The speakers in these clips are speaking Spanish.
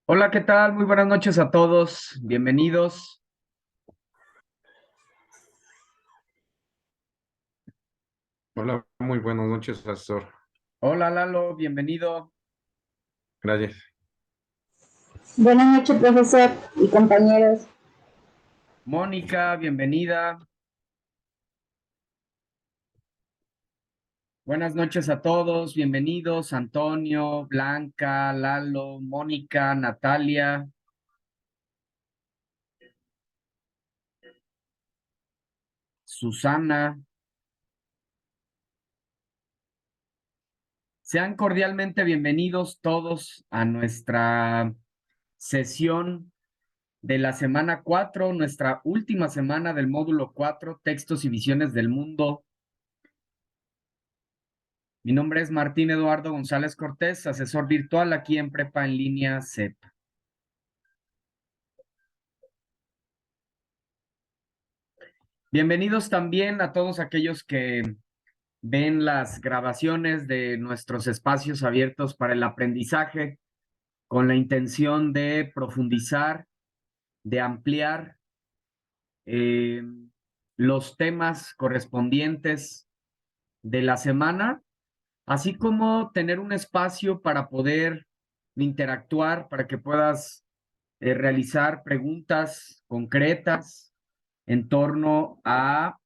Hola, ¿qué tal? Muy buenas noches a todos. Bienvenidos. Hola, muy buenas noches, Astor. Hola, Lalo, bienvenido. Gracias. Buenas noches, profesor y compañeros. Mónica, bienvenida. Buenas noches a todos. Bienvenidos. Antonio, Blanca, Lalo, Mónica, Natalia, Susana. Sean cordialmente bienvenidos todos a nuestra sesión de la semana 4, nuestra última semana del módulo 4, Textos y Visiones del Mundo. Mi nombre es Martín Eduardo González Cortés, asesor virtual aquí en Prepa en Línea CEP. Bienvenidos también a todos aquellos que ven las grabaciones de nuestros espacios abiertos para el aprendizaje con la intención de profundizar, de ampliar eh, los temas correspondientes de la semana, así como tener un espacio para poder interactuar, para que puedas realizar preguntas concretas en torno a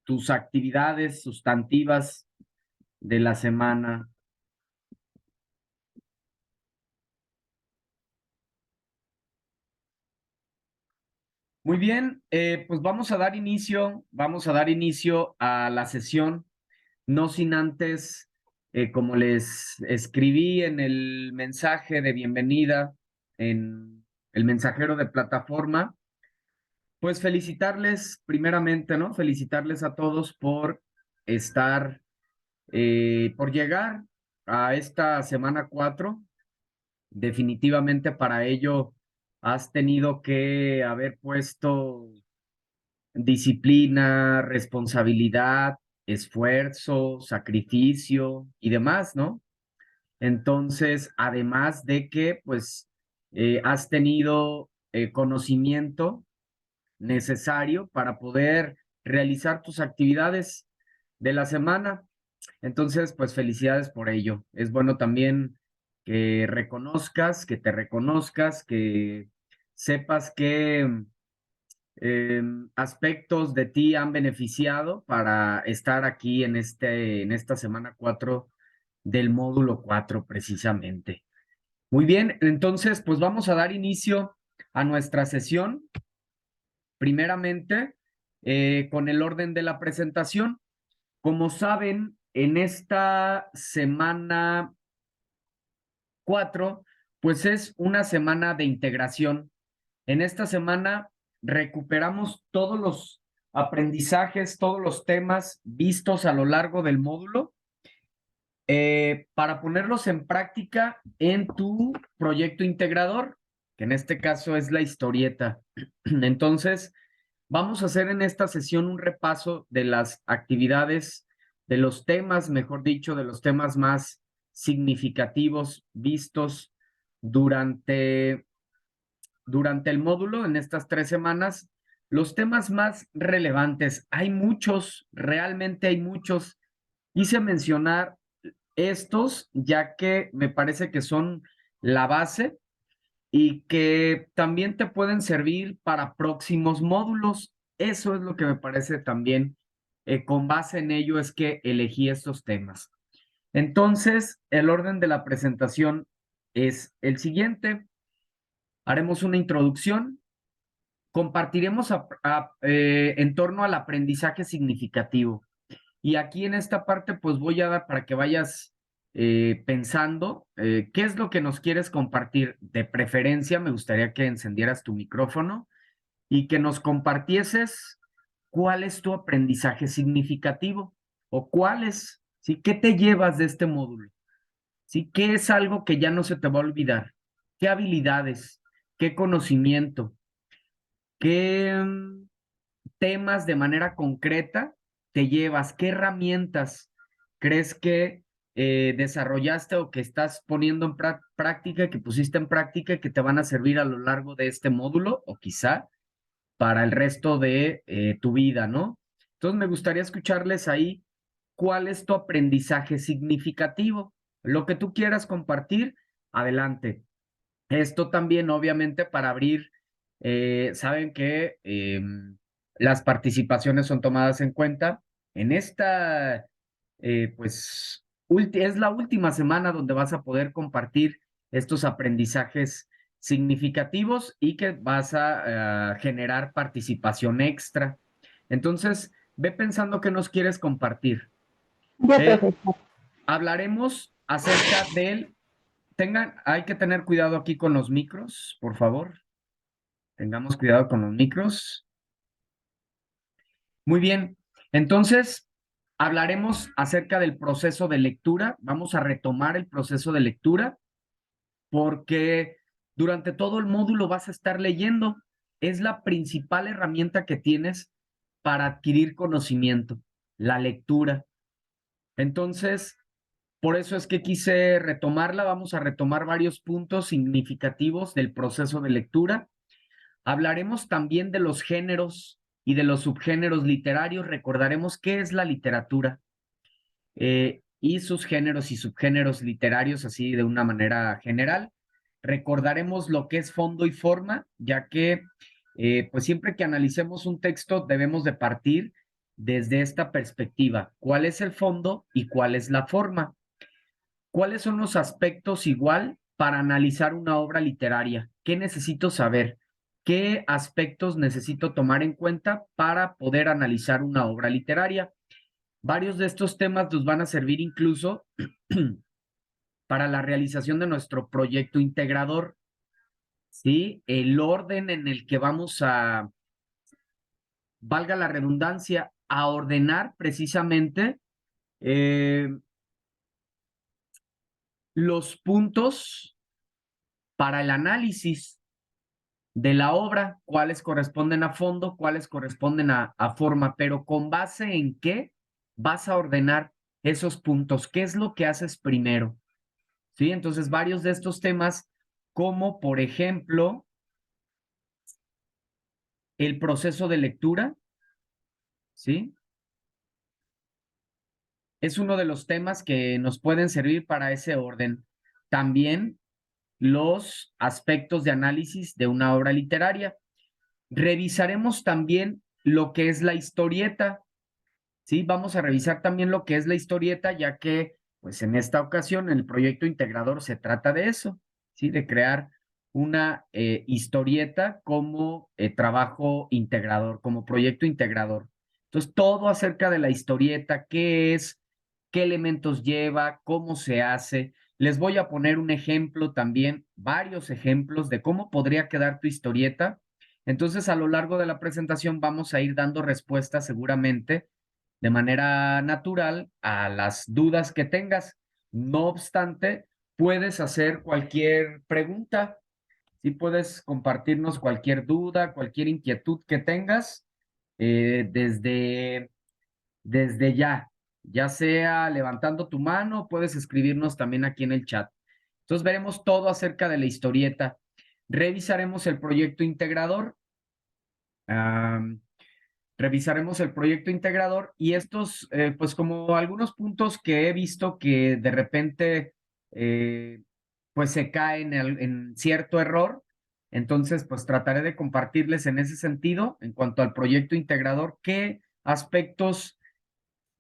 tus actividades sustantivas de la semana. Muy bien, pues vamos a dar inicio a la sesión, no sin antes, como les escribí en el mensaje de bienvenida, en el mensajero de plataforma, pues felicitarles primeramente, ¿no? Felicitarles a todos por estar, por llegar a esta semana 4. Definitivamente para ello has tenido que haber puesto disciplina, responsabilidad, esfuerzo, sacrificio y demás, ¿no? Entonces, además de que, pues, has tenido conocimiento necesario para poder realizar tus actividades de la semana. Entonces, pues felicidades por ello. Es bueno también que reconozcas, que te reconozcas, que sepas qué aspectos de ti han beneficiado para estar aquí en esta semana 4 del módulo 4 precisamente. Muy bien, entonces, pues vamos a dar inicio a nuestra sesión. Primeramente, con el orden de la presentación. Como saben, en esta semana 4, pues es una semana de integración. En esta semana recuperamos todos los aprendizajes, todos los temas vistos a lo largo del módulo para ponerlos en práctica en tu proyecto integrador, que en este caso es la historieta. Entonces, vamos a hacer en esta sesión un repaso de las actividades, de los temas, mejor dicho, de los temas más significativos vistos durante, durante el módulo en estas 3 semanas. Los temas más relevantes, hay muchos, realmente hay muchos. Quise mencionar estos, ya que me parece que son la base y que también te pueden servir para próximos módulos. Eso es lo que me parece también. Con base en ello es que elegí estos temas. Entonces, el orden de la presentación es el siguiente. Haremos una introducción, compartiremos en torno al aprendizaje significativo. Y aquí en esta parte, pues voy a dar para que vayas pensando qué es lo que nos quieres compartir. De preferencia, me gustaría que encendieras tu micrófono y que nos compartieses cuál es tu aprendizaje significativo o cuáles, ¿sí? ¿Qué te llevas de este módulo? ¿Sí? ¿Qué es algo que ya no se te va a olvidar? ¿Qué habilidades? ¿Qué conocimiento? ¿Qué temas de manera concreta te llevas? ¿Qué herramientas crees que desarrollaste o que estás poniendo en práctica, que pusiste en práctica, que te van a servir a lo largo de este módulo o quizá para el resto de tu vida, ¿no? Entonces me gustaría escucharles ahí cuál es tu aprendizaje significativo. Lo que tú quieras compartir, adelante. Esto también, obviamente, para abrir, saben que las participaciones son tomadas en cuenta. En esta, pues, es la última semana donde vas a poder compartir estos aprendizajes significativos y que vas a generar participación extra. Entonces, ve pensando qué nos quieres compartir. Yo, profesor. Hablaremos acerca del hay que tener cuidado aquí con los micros, por favor. Tengamos cuidado con los micros. Muy bien. Entonces, hablaremos acerca del proceso de lectura. Vamos a retomar el proceso de lectura porque durante todo el módulo vas a estar leyendo. Es la principal herramienta que tienes para adquirir conocimiento, la lectura. Entonces, por eso es que quise retomarla. Vamos a retomar varios puntos significativos del proceso de lectura. Hablaremos también de los géneros y de los subgéneros literarios. Recordaremos qué es la literatura y sus géneros y subgéneros literarios, así de una manera general. Recordaremos lo que es fondo y forma, ya que pues siempre que analicemos un texto debemos de partir desde esta perspectiva. ¿Cuál es el fondo y cuál es la forma? ¿Cuáles son los aspectos igual para analizar una obra literaria? ¿Qué necesito saber? ¿Qué aspectos necesito tomar en cuenta para poder analizar una obra literaria? Varios de estos temas nos van a servir incluso para la realización de nuestro proyecto integrador, ¿sí? El orden en el que vamos a, valga la redundancia, a ordenar precisamente los puntos para el análisis de la obra, cuáles corresponden a fondo, cuáles corresponden a forma, pero con base en qué vas a ordenar esos puntos, qué es lo que haces primero, ¿sí? Entonces, varios de estos temas, como por ejemplo, el proceso de lectura, ¿sí? Es uno de los temas que nos pueden servir para ese orden. También los aspectos de análisis de una obra literaria. Revisaremos también lo que es la historieta, ¿sí? Vamos a revisar también lo que es la historieta, ya que, pues en esta ocasión, el proyecto integrador se trata de eso, ¿sí? De crear una historieta como trabajo integrador, como proyecto integrador. Entonces, todo acerca de la historieta, qué es, qué elementos lleva, cómo se hace. Les voy a poner un ejemplo también, varios ejemplos de cómo podría quedar tu historieta. Entonces, a lo largo de la presentación vamos a ir dando respuestas seguramente de manera natural a las dudas que tengas. No obstante, puedes hacer cualquier pregunta, sí puedes compartirnos cualquier duda, cualquier inquietud que tengas desde ya sea levantando tu mano, puedes escribirnos también aquí en el chat. Entonces veremos todo acerca de la historieta. Revisaremos el proyecto integrador. Revisaremos el proyecto integrador y estos, pues como algunos puntos que he visto que de repente, pues se caen en cierto error, entonces pues trataré de compartirles en ese sentido, en cuanto al proyecto integrador, qué aspectos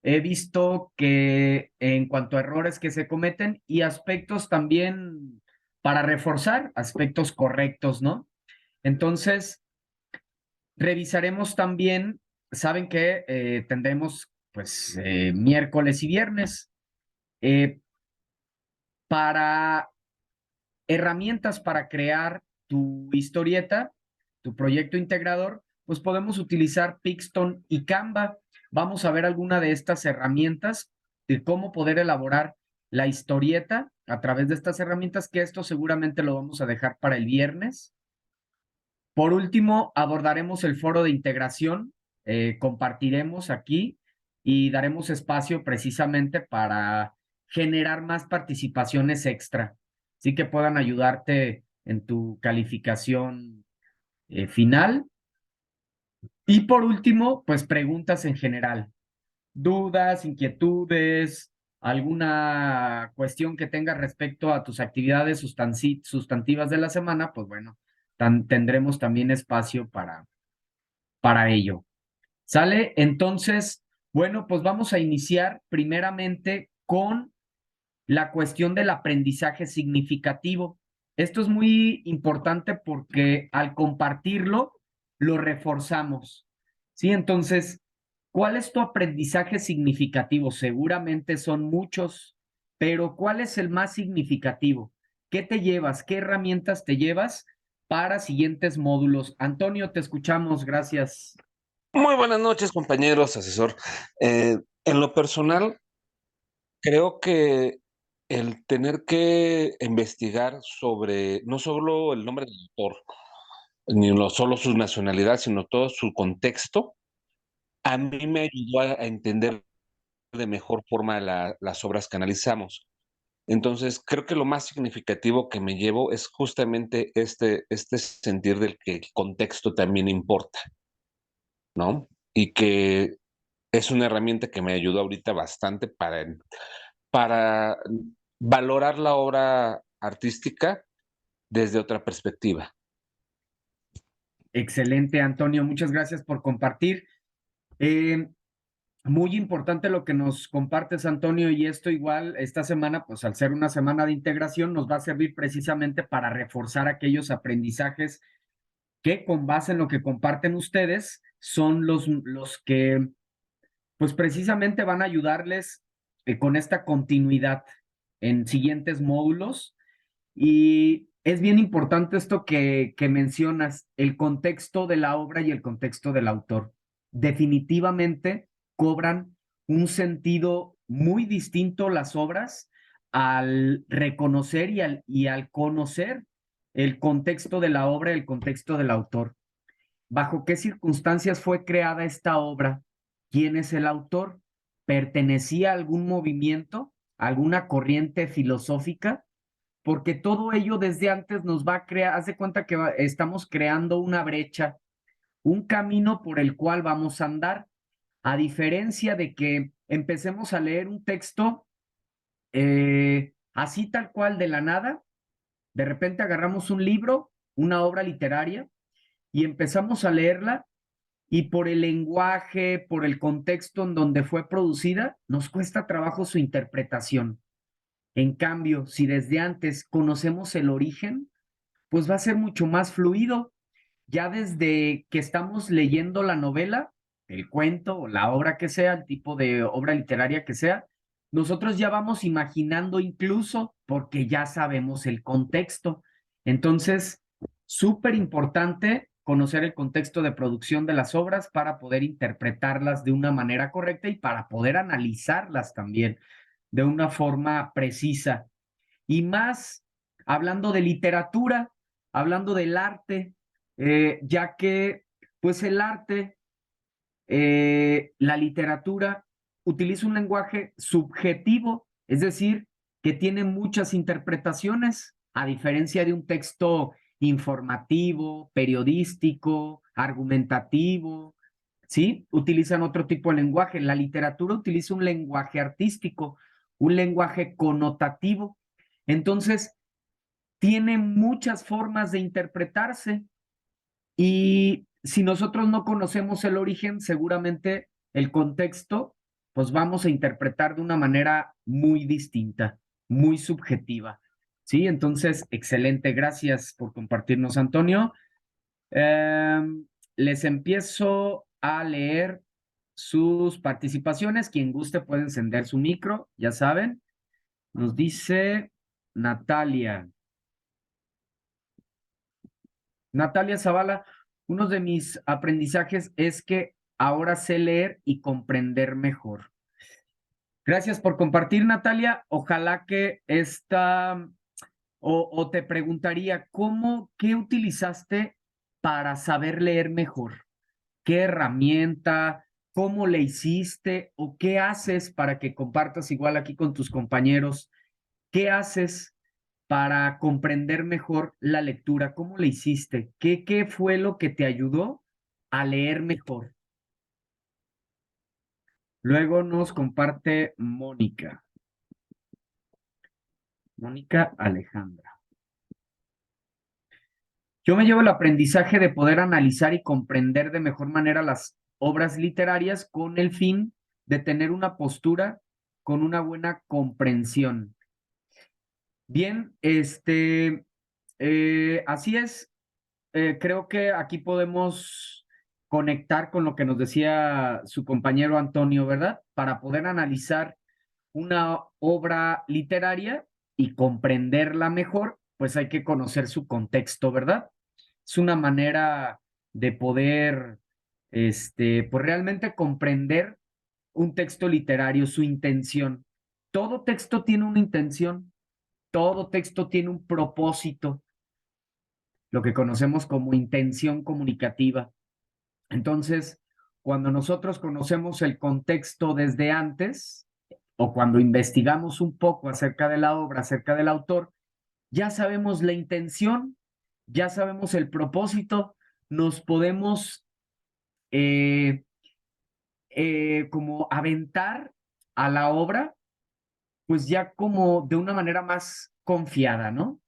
he visto que en cuanto a errores que se cometen y aspectos también para reforzar, aspectos correctos, ¿no? Entonces, revisaremos también, saben que tendremos pues miércoles y viernes eh, para herramientas para crear tu historieta, tu proyecto integrador, pues podemos utilizar Pixton y Canva. Vamos a ver alguna de estas herramientas de cómo poder elaborar la historieta a través de estas herramientas, que esto seguramente lo vamos a dejar para el viernes. Por último, abordaremos el foro de integración, compartiremos aquí y daremos espacio precisamente para generar más participaciones extra, sí que puedan ayudarte en tu calificación final. Y por último, pues preguntas en general, dudas, inquietudes, alguna cuestión que tengas respecto a tus actividades sustantivas de la semana, pues bueno, tendremos también espacio para ello. ¿Sale? Entonces, bueno, pues vamos a iniciar primeramente con la cuestión del aprendizaje significativo. Esto es muy importante porque al compartirlo, lo reforzamos. ¿Sí? Entonces, ¿cuál es tu aprendizaje significativo? Seguramente son muchos, pero ¿cuál es el más significativo? ¿Qué te llevas? ¿Qué herramientas te llevas para siguientes módulos? Antonio, te escuchamos. Gracias. Muy buenas noches, compañeros, asesor. En lo personal, creo que el tener que investigar sobre no solo el nombre del autor, ni solo su nacionalidad, sino todo su contexto, a mí me ayudó a entender de mejor forma las obras que analizamos. Entonces, creo que lo más significativo que me llevo es justamente este sentir del que el contexto también importa, ¿no? Y que es una herramienta que me ayudó ahorita bastante para valorar la obra artística desde otra perspectiva. Excelente, Antonio. Muchas gracias por compartir. Eh, Muy importante lo que nos compartes, Antonio, y esto igual esta semana, pues al ser una semana de integración, nos va a servir precisamente para reforzar aquellos aprendizajes que con base en lo que comparten ustedes son los que, pues precisamente van a ayudarles con esta continuidad en siguientes módulos. Y es bien importante esto que mencionas, el contexto de la obra y el contexto del autor. Definitivamente cobran un sentido muy distinto las obras al reconocer y al conocer el contexto de la obra y el contexto del autor. ¿Bajo qué circunstancias fue creada esta obra? ¿Quién es el autor? ¿Pertenecía a algún movimiento, a alguna corriente filosófica? Porque todo ello desde antes nos va a crear, haz de cuenta que estamos creando una brecha, un camino por el cual vamos a andar, a diferencia de que empecemos a leer un texto así tal cual de la nada, de repente agarramos un libro, una obra literaria, y empezamos a leerla, y por el lenguaje, por el contexto en donde fue producida, nos cuesta trabajo su interpretación. En cambio, si desde antes conocemos el origen, pues va a ser mucho más fluido. Ya desde que estamos leyendo la novela, el cuento o la obra que sea, el tipo de obra literaria que sea, nosotros ya vamos imaginando incluso porque ya sabemos el contexto. Entonces, súper importante conocer el contexto de producción de las obras para poder interpretarlas de una manera correcta y para poder analizarlas también de una forma precisa. Y más hablando de literatura, hablando del arte, ya que pues el arte, la literatura, utiliza un lenguaje subjetivo, es decir, que tiene muchas interpretaciones, a diferencia de un texto informativo, periodístico, argumentativo, ¿sí? Utilizan otro tipo de lenguaje. La literatura utiliza un lenguaje artístico, un lenguaje connotativo. Entonces, tiene muchas formas de interpretarse y si nosotros no conocemos el origen, seguramente el contexto, pues vamos a interpretar de una manera muy distinta, muy subjetiva. ¿Sí? Entonces, excelente. Gracias por compartirnos, Antonio. Les empiezo a leer sus participaciones. Quien guste puede encender su micro, ya saben. Nos dice Natalia. Natalia Zavala, uno de mis aprendizajes es que ahora sé leer y comprender mejor. Gracias por compartir, Natalia. Ojalá que o te preguntaría, qué utilizaste para saber leer mejor? ¿Qué herramienta? cómo le hiciste o qué haces para que compartas igual aquí con tus compañeros. ¿Qué haces para comprender mejor la lectura? ¿Cómo le hiciste? ¿Qué fue lo que te ayudó a leer mejor? Luego nos comparte Mónica. Mónica Alejandra. Yo me llevo el aprendizaje de poder analizar y comprender de mejor manera las obras literarias con el fin de tener una postura con una buena comprensión. Bien, así es. Creo que aquí podemos conectar con lo que nos decía su compañero Antonio, ¿verdad? Para poder analizar una obra literaria y comprenderla mejor, pues hay que conocer su contexto, ¿verdad? Es una manera de poder, pues realmente comprender un texto literario, su intención. Todo texto tiene una intención, todo texto tiene un propósito, lo que conocemos como intención comunicativa. Entonces, cuando nosotros conocemos el contexto desde antes, o cuando investigamos un poco acerca de la obra, acerca del autor, ya sabemos la intención, ya sabemos el propósito, nos podemos como aventar a la obra, pues ya como de una manera más confiada, ¿no?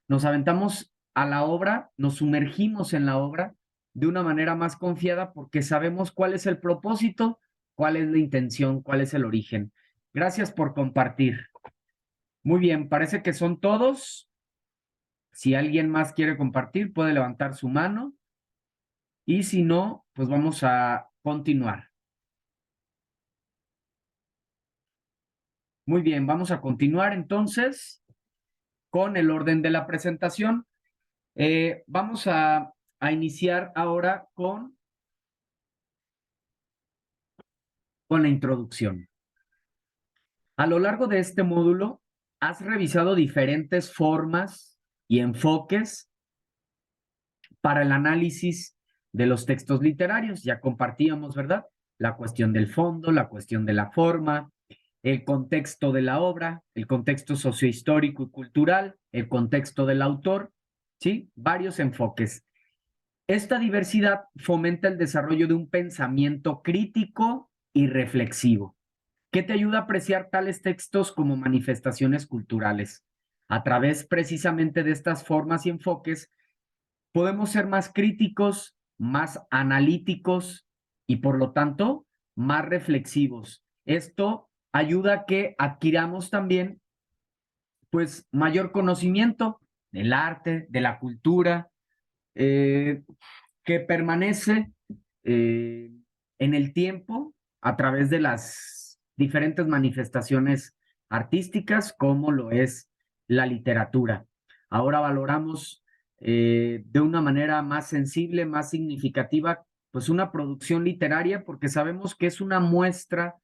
Nos aventamos a la obra, nos sumergimos en la obra de una manera más confiada porque sabemos cuál es el propósito, cuál es la intención, cuál es el origen. Gracias por compartir. Muy bien, parece que son todos. Si alguien más quiere compartir, puede levantar su mano. Y si no, pues vamos a continuar. Muy bien, vamos a continuar entonces con el orden de la presentación. Vamos a iniciar ahora con la introducción. A lo largo de este módulo, has revisado diferentes formas y enfoques para el análisis de los textos literarios. Ya compartíamos, ¿verdad? La cuestión del fondo, la cuestión de la forma, el contexto de la obra, el contexto sociohistórico y cultural, el contexto del autor, ¿sí? Varios enfoques. Esta diversidad fomenta el desarrollo de un pensamiento crítico y reflexivo, que te ayuda a apreciar tales textos como manifestaciones culturales. A través precisamente de estas formas y enfoques, podemos ser más críticos, más analíticos y por lo tanto más reflexivos. Esto ayuda a que adquiramos también pues mayor conocimiento del arte, de la cultura, eh, que permanece eh, en el tiempo a través de las diferentes manifestaciones artísticas, como lo es la literatura. Ahora valoramos de una manera más sensible, más significativa, pues una producción literaria, porque sabemos que es una muestra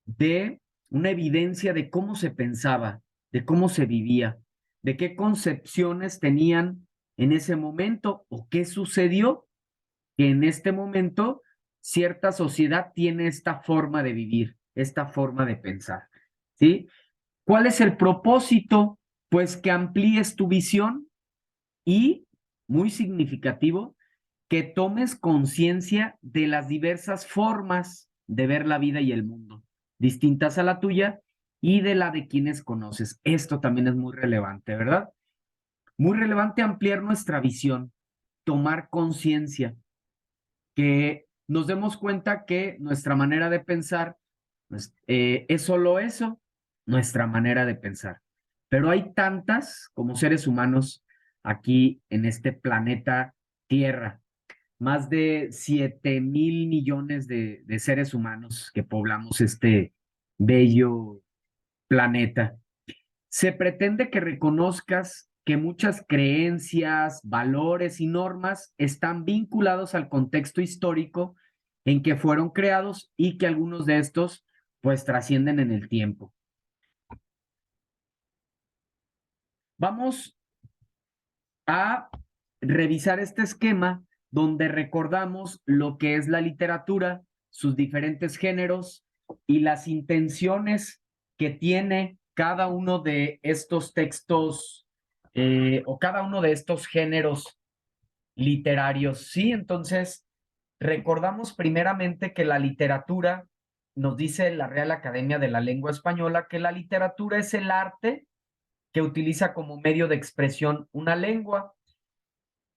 de una evidencia de cómo se pensaba, de cómo se vivía, de qué concepciones tenían en ese momento o qué sucedió que en este momento cierta sociedad tiene esta forma de vivir, esta forma de pensar, ¿sí? ¿Cuál es el propósito? Pues que amplíes tu visión y, muy significativo, que tomes conciencia de las diversas formas de ver la vida y el mundo, distintas a la tuya y de la de quienes conoces. Esto también es muy relevante, ¿verdad? Muy relevante ampliar nuestra visión, tomar conciencia, que nos demos cuenta que nuestra manera de pensar pues, es solo eso, nuestra manera de pensar. Pero hay tantas como seres humanos aquí en este planeta Tierra, más de 7.000 millones de seres humanos que poblamos este bello planeta. Se pretende que reconozcas que muchas creencias, valores y normas están vinculados al contexto histórico en que fueron creados y que algunos de estos pues trascienden en el tiempo. Vamos a revisar este esquema donde recordamos lo que es la literatura, sus diferentes géneros y las intenciones que tiene cada uno de estos textos o cada uno de estos géneros literarios. Sí, entonces recordamos primeramente que la literatura, nos dice la Real Academia de la Lengua Española, que la literatura es el arte que utiliza como medio de expresión una lengua.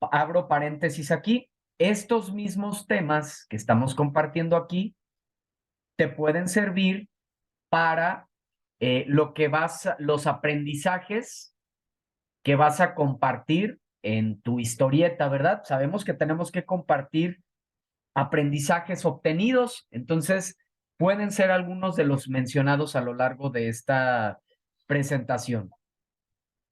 Abro paréntesis aquí. Estos mismos temas que estamos compartiendo aquí te pueden servir para los aprendizajes que vas a compartir en tu historieta, ¿verdad? Sabemos que tenemos que compartir aprendizajes obtenidos, entonces pueden ser algunos de los mencionados a lo largo de esta presentación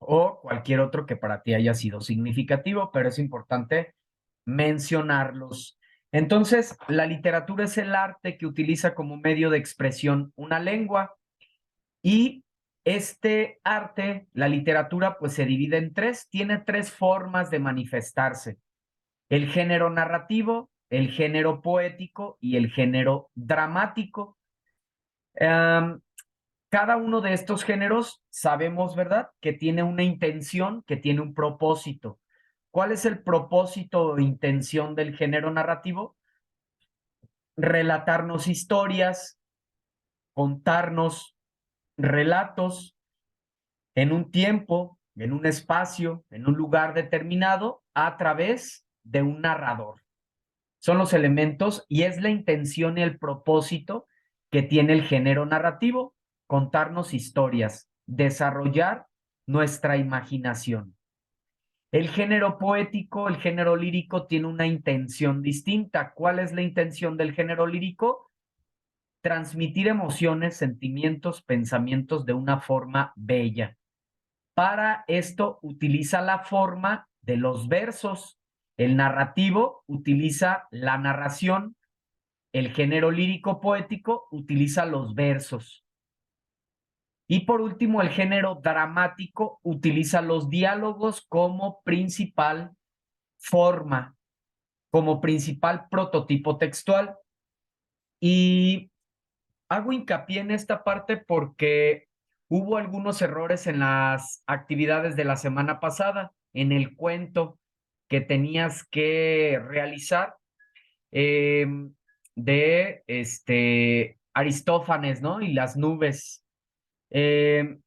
o cualquier otro que para ti haya sido significativo, pero es importante mencionarlos. Entonces, la literatura es el arte que utiliza como medio de expresión una lengua y este arte, la literatura, pues se divide en tres, tiene tres formas de manifestarse: el género narrativo, el género poético y el género dramático. Cada uno de estos géneros sabemos, ¿verdad?, que tiene una intención, que tiene un propósito. ¿Cuál es el propósito o intención del género narrativo? Relatarnos historias, contarnos relatos en un tiempo, en un espacio, en un lugar determinado, a través de un narrador. Son los elementos y es la intención y el propósito que tiene el género narrativo: contarnos historias, desarrollar nuestra imaginación. El género poético, el género lírico tiene una intención distinta. ¿Cuál es la intención del género lírico? Transmitir emociones, sentimientos, pensamientos de una forma bella. Para esto utiliza la forma de los versos. El narrativo utiliza la narración. El género lírico poético utiliza los versos. Y por último, el género dramático utiliza los diálogos como principal forma, como principal prototipo textual. Y hago hincapié en esta parte porque hubo algunos errores en las actividades de la semana pasada, en el cuento que tenías que realizar eh, de Aristófanes, ¿no? Y las nubes. Eh,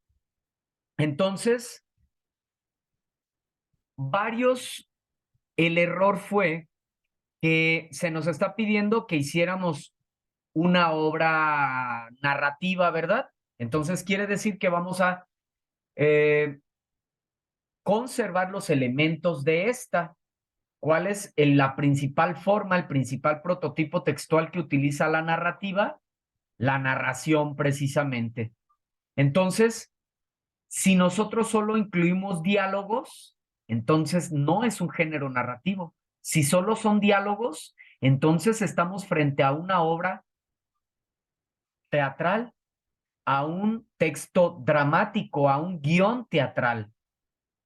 entonces, el error fue que se nos está pidiendo que hiciéramos una obra narrativa, ¿verdad? Entonces quiere decir que vamos a conservar los elementos de esta. ¿Cuál es la principal forma, el principal prototipo textual que utiliza la narrativa? La narración, precisamente. Entonces, si nosotros solo incluimos diálogos, entonces no es un género narrativo. Si solo son diálogos, entonces estamos frente a una obra teatral, a un texto dramático, a un guión teatral,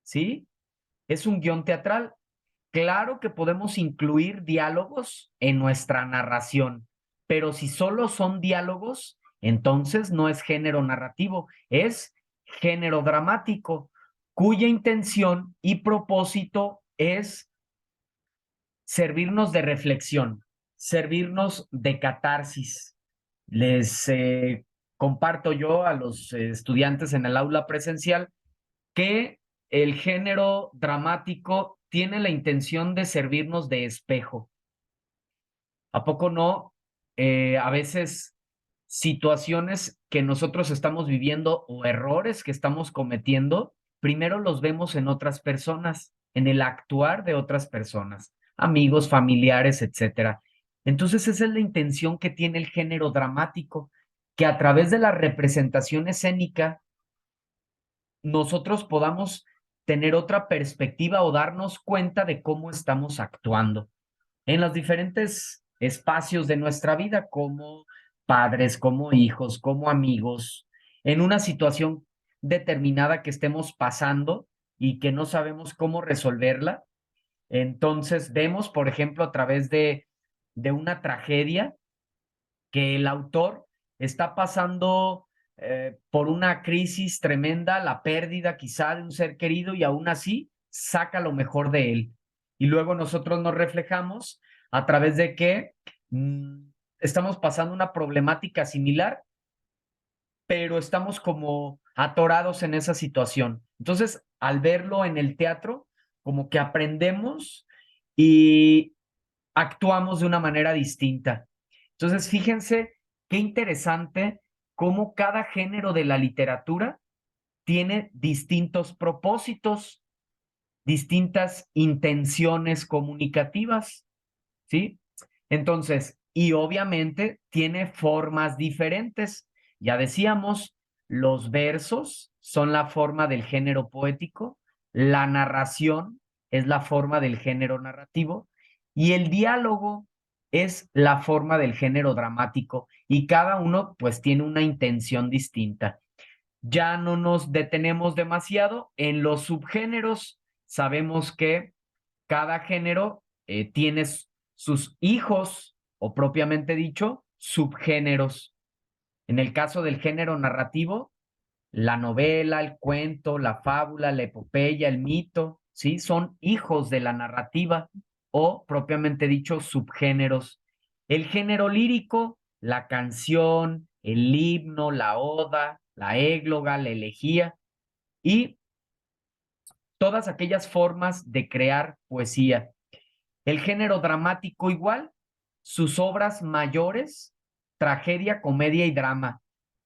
¿sí? Es un guión teatral. Claro que podemos incluir diálogos en nuestra narración, pero si solo son diálogos, entonces no es género narrativo, es género dramático, cuya intención y propósito es servirnos de reflexión, servirnos de catarsis. Les comparto yo a los estudiantes en el aula presencial que el género dramático tiene la intención de servirnos de espejo. ¿A poco no? A veces situaciones que nosotros estamos viviendo o errores que estamos cometiendo, primero los vemos en otras personas, en el actuar de otras personas, amigos, familiares, etcétera. Entonces esa es la intención que tiene el género dramático, que a través de la representación escénica nosotros podamos tener otra perspectiva o darnos cuenta de cómo estamos actuando en los diferentes espacios de nuestra vida, como padres, como hijos, como amigos, en una situación determinada que estemos pasando y que no sabemos cómo resolverla. Entonces vemos, por ejemplo, a través de una tragedia, que el autor está pasando por una crisis tremenda, la pérdida quizá de un ser querido, y aún así saca lo mejor de él. Y luego nosotros nos reflejamos a través de que estamos pasando una problemática similar, pero estamos como atorados en esa situación. Entonces, al verlo en el teatro, como que aprendemos y actuamos de una manera distinta. Entonces, fíjense qué interesante cómo cada género de la literatura tiene distintos propósitos, distintas intenciones comunicativas, ¿sí? Entonces, y obviamente tiene formas diferentes. Ya decíamos, los versos son la forma del género poético, la narración es la forma del género narrativo y el diálogo es la forma del género dramático, y cada uno pues tiene una intención distinta. Ya no nos detenemos demasiado en los subgéneros. Sabemos que cada género tiene sus hijos, o propiamente dicho, subgéneros. En el caso del género narrativo, la novela, el cuento, la fábula, la epopeya, el mito, ¿sí? Son hijos de la narrativa, o propiamente dicho, subgéneros. El género lírico, la canción, el himno, la oda, la égloga, la elegía y todas aquellas formas de crear poesía. El género dramático igual, sus obras mayores, tragedia, comedia y drama,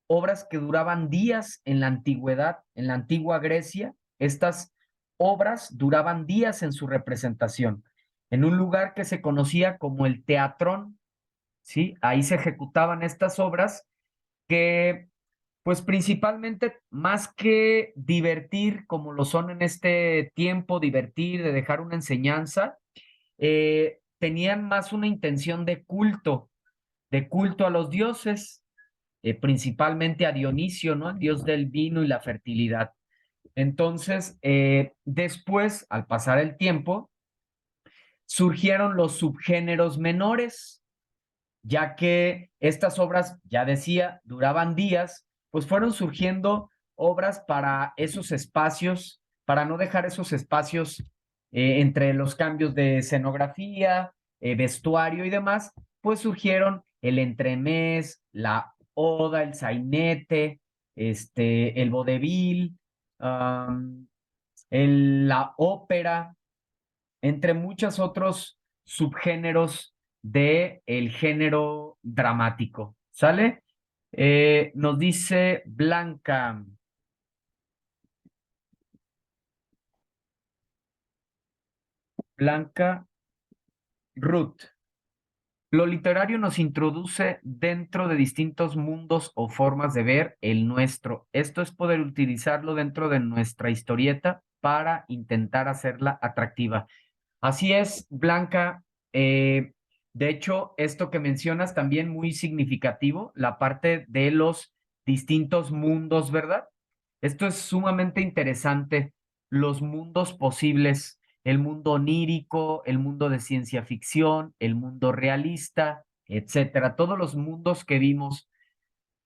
obras que duraban días en la antigüedad, en la antigua Grecia. Estas obras duraban días en su representación, en un lugar que se conocía como el teatrón, ¿sí? Ahí se ejecutaban estas obras que, pues principalmente, más que divertir, como lo son en este tiempo, divertir, de dejar una enseñanza, tenían más una intención de culto a los dioses, principalmente a Dionisio, ¿no? El dios del vino y la fertilidad. Entonces, después, al pasar el tiempo, surgieron los subgéneros menores, ya que estas obras, ya decía, duraban días, pues fueron surgiendo obras para esos espacios, para no dejar esos espacios entre los cambios de escenografía, vestuario y demás, pues surgieron el entremés, la oda, el sainete, el vodevil, la ópera, entre muchos otros subgéneros de el género dramático. ¿Sale? Nos dice Blanca Ruth. Lo literario nos introduce dentro de distintos mundos o formas de ver el nuestro. Esto es poder utilizarlo dentro de nuestra historieta para intentar hacerla atractiva. Así es, Blanca. De hecho, esto que mencionas también muy significativo, la parte de los distintos mundos, ¿verdad? Esto es sumamente interesante, los mundos posibles, el mundo onírico, el mundo de ciencia ficción, el mundo realista, etcétera. Todos los mundos que vimos,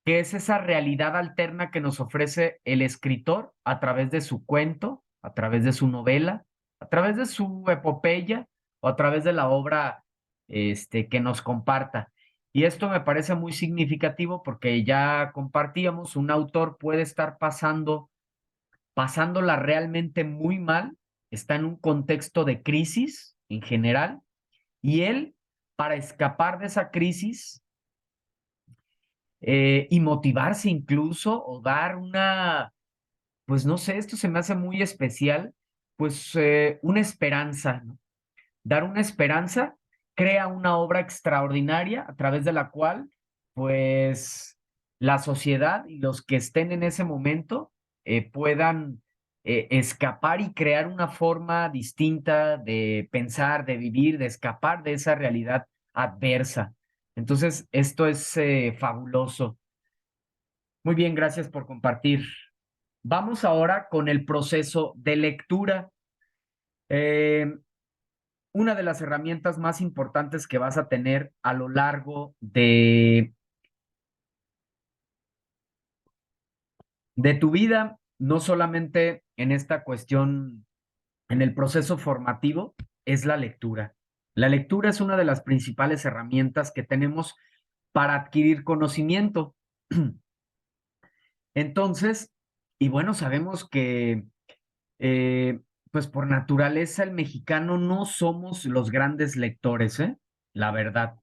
que es esa realidad alterna que nos ofrece el escritor a través de su cuento, a través de su novela, a través de su epopeya o a través de la obra que nos comparta. Y esto me parece muy significativo porque ya compartíamos, un autor puede estar pasándola realmente muy mal, está en un contexto de crisis en general, y él, para escapar de esa crisis, y motivarse incluso o dar una, pues no sé, esto se me hace muy especial, pues una esperanza, ¿no? Dar una esperanza, crea una obra extraordinaria a través de la cual, pues, la sociedad y los que estén en ese momento puedan escapar y crear una forma distinta de pensar, de vivir, de escapar de esa realidad adversa. Entonces, esto es fabuloso. Muy bien, gracias por compartir. Vamos ahora con el proceso de lectura. Eh, una de las herramientas más importantes que vas a tener a lo largo de de tu vida, no solamente en esta cuestión, en el proceso formativo, es la lectura. La lectura es una de las principales herramientas que tenemos para adquirir conocimiento. Entonces, y bueno, sabemos que eh, pues por naturaleza el mexicano no somos los grandes lectores, ¿eh? La verdad,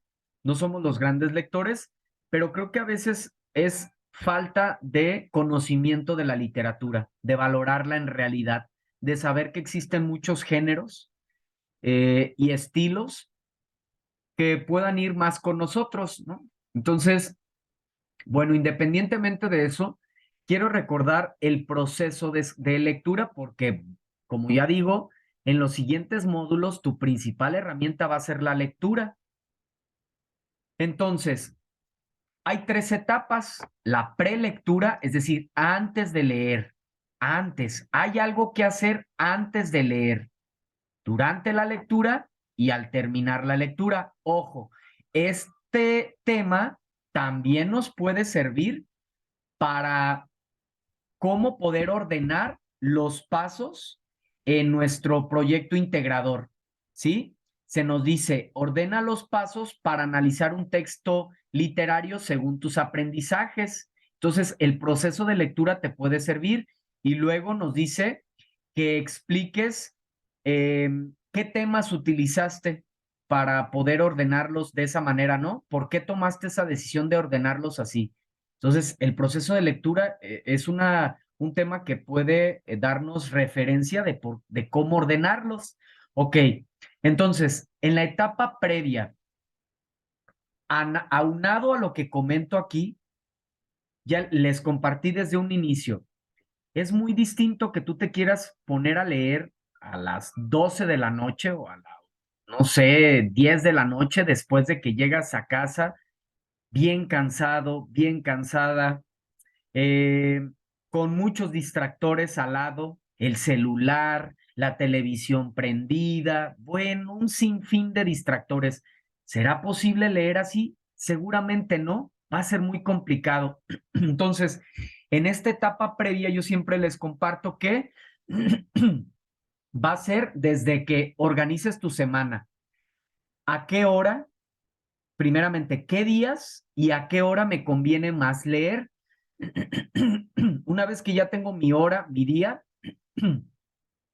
no somos los grandes lectores, pero creo que a veces es falta de conocimiento de la literatura, de valorarla en realidad, de saber que existen muchos géneros y estilos que puedan ir más con nosotros, ¿no? Entonces, bueno, independientemente de eso, quiero recordar el proceso de lectura porque, como ya digo, en los siguientes módulos tu principal herramienta va a ser la lectura. Entonces, hay tres etapas. La prelectura, es decir, antes de leer. Antes, hay algo que hacer antes de leer, durante la lectura y al terminar la lectura. Ojo, este tema también nos puede servir para cómo poder ordenar los pasos en nuestro proyecto integrador, ¿sí? Se nos dice, ordena los pasos para analizar un texto literario según tus aprendizajes. Entonces, el proceso de lectura te puede servir y luego nos dice que expliques qué temas utilizaste para poder ordenarlos de esa manera, ¿no? ¿Por qué tomaste esa decisión de ordenarlos así? Entonces, el proceso de lectura es un tema que puede darnos referencia de cómo ordenarlos. Ok, entonces, en la etapa previa, aunado a lo que comento aquí, ya les compartí desde un inicio, es muy distinto que tú te quieras poner a leer a las 12 de la noche o a no sé, 10 de la noche después de que llegas a casa bien cansado, bien cansada, eh, con muchos distractores al lado, el celular, la televisión prendida, bueno, un sinfín de distractores. ¿Será posible leer así? Seguramente no, va a ser muy complicado. Entonces, en esta etapa previa yo siempre les comparto que va a ser desde que organices tu semana. ¿A qué hora? Primeramente, ¿qué días y a qué hora me conviene más leer? Una vez que ya tengo mi hora, mi día,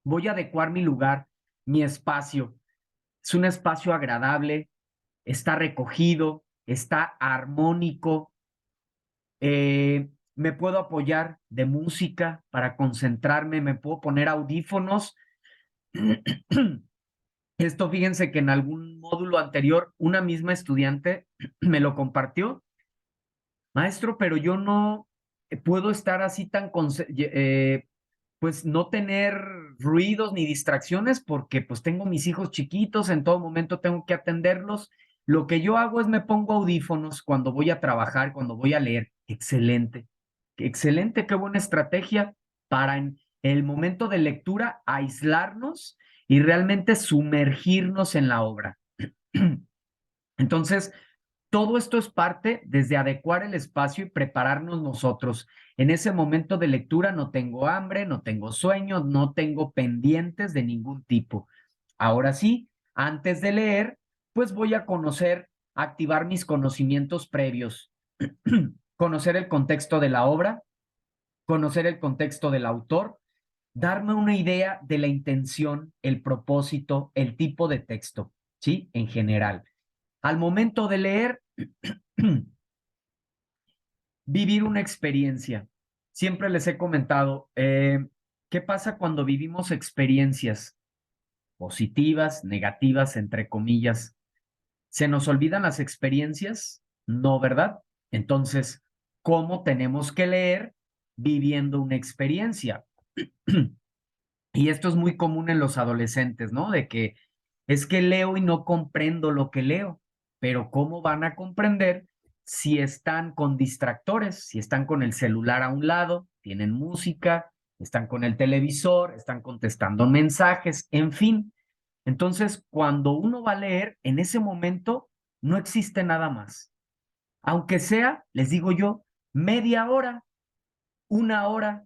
voy a adecuar mi lugar, mi espacio. Es un espacio agradable, está recogido, está armónico. Me puedo apoyar de música para concentrarme, me puedo poner audífonos. Esto fíjense que en algún módulo anterior una misma estudiante me lo compartió. Maestro, pero yo no puedo estar así tan, pues no tener ruidos ni distracciones porque pues tengo mis hijos chiquitos, en todo momento tengo que atenderlos. Lo que yo hago es me pongo audífonos cuando voy a trabajar, cuando voy a leer. Excelente, excelente, qué buena estrategia para en el momento de lectura aislarnos y realmente sumergirnos en la obra. Entonces, todo esto es parte desde adecuar el espacio y prepararnos nosotros. En ese momento de lectura no tengo hambre, no tengo sueño, no tengo pendientes de ningún tipo. Ahora sí, antes de leer, pues voy a conocer, activar mis conocimientos previos, conocer el contexto de la obra, conocer el contexto del autor, darme una idea de la intención, el propósito, el tipo de texto, ¿sí? En general. Al momento de leer, vivir una experiencia. Siempre les he comentado, ¿qué pasa cuando vivimos experiencias positivas, negativas, entre comillas? ¿Se nos olvidan las experiencias? No, ¿verdad? Entonces, ¿cómo tenemos que leer viviendo una experiencia? Y esto es muy común en los adolescentes, ¿no? De que es que leo y no comprendo lo que leo, pero ¿cómo van a comprender si están con distractores, si están con el celular a un lado, tienen música, están con el televisor, están contestando mensajes, en fin? Entonces, cuando uno va a leer, en ese momento no existe nada más. Aunque sea, les digo yo, media hora, 1 hora,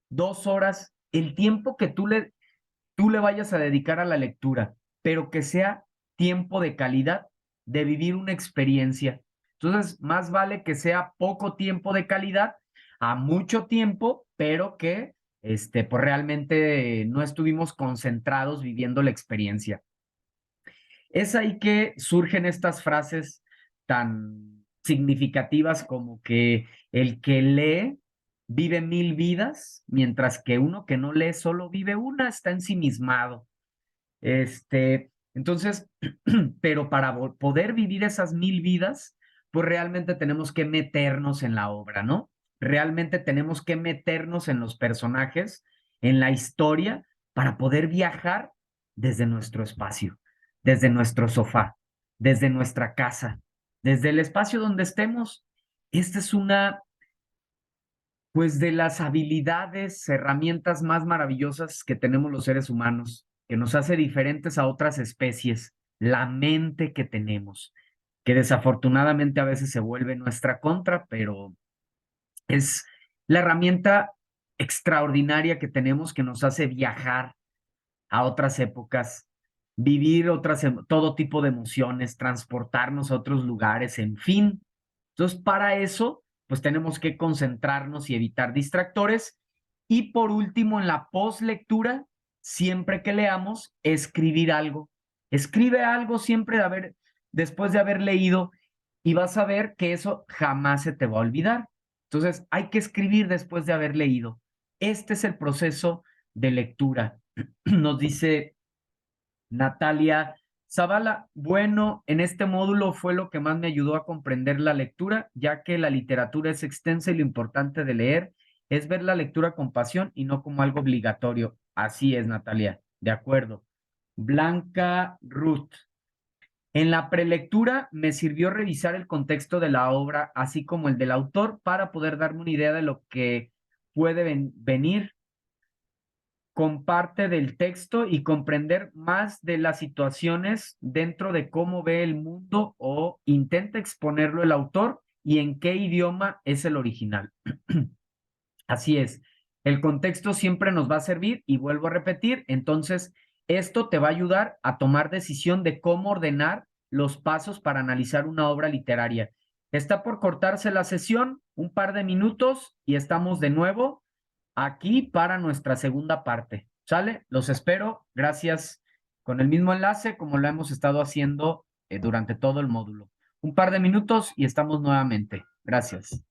2 horas, el tiempo que tú le vayas a dedicar a la lectura, pero que sea tiempo de calidad, de vivir una experiencia. Entonces, más vale que sea poco tiempo de calidad a mucho tiempo, pero que pues realmente no estuvimos concentrados viviendo la experiencia. Es ahí que surgen estas frases tan significativas como que el que lee vive 1000 vidas, mientras que uno que no lee solo vive una, está ensimismado. Entonces, pero para poder vivir esas 1000 vidas, pues realmente tenemos que meternos en la obra, ¿no? Realmente tenemos que meternos en los personajes, en la historia, para poder viajar desde nuestro espacio, desde nuestro sofá, desde nuestra casa, desde el espacio donde estemos. Esta es una, pues, de las habilidades, herramientas más maravillosas que tenemos los seres humanos, que nos hace diferentes a otras especies, la mente que tenemos, que desafortunadamente a veces se vuelve nuestra contra, pero es la herramienta extraordinaria que tenemos que nos hace viajar a otras épocas, vivir todo tipo de emociones, transportarnos a otros lugares, en fin. Entonces, para eso, pues tenemos que concentrarnos y evitar distractores. Y por último, en la postlectura, siempre que leamos, escribir algo. Escribe algo siempre después de haber leído y vas a ver que eso jamás se te va a olvidar. Entonces, hay que escribir después de haber leído. Este es el proceso de lectura. Nos dice Natalia Zavala, bueno, en este módulo fue lo que más me ayudó a comprender la lectura, ya que la literatura es extensa y lo importante de leer es ver la lectura con pasión y no como algo obligatorio. Así es, Natalia, de acuerdo. Blanca Ruth. En la prelectura me sirvió revisar el contexto de la obra, así como el del autor, para poder darme una idea de lo que puede venir con parte del texto y comprender más de las situaciones dentro de cómo ve el mundo o intenta exponerlo el autor y en qué idioma es el original. Así es, el contexto siempre nos va a servir y vuelvo a repetir, entonces esto te va a ayudar a tomar decisión de cómo ordenar los pasos para analizar una obra literaria. Está por cortarse la sesión, un par de minutos y estamos de nuevo aquí para nuestra segunda parte. ¿Sale? Los espero. Gracias. Con el mismo enlace como lo hemos estado haciendo durante todo el módulo. Un par de minutos y estamos nuevamente. Gracias.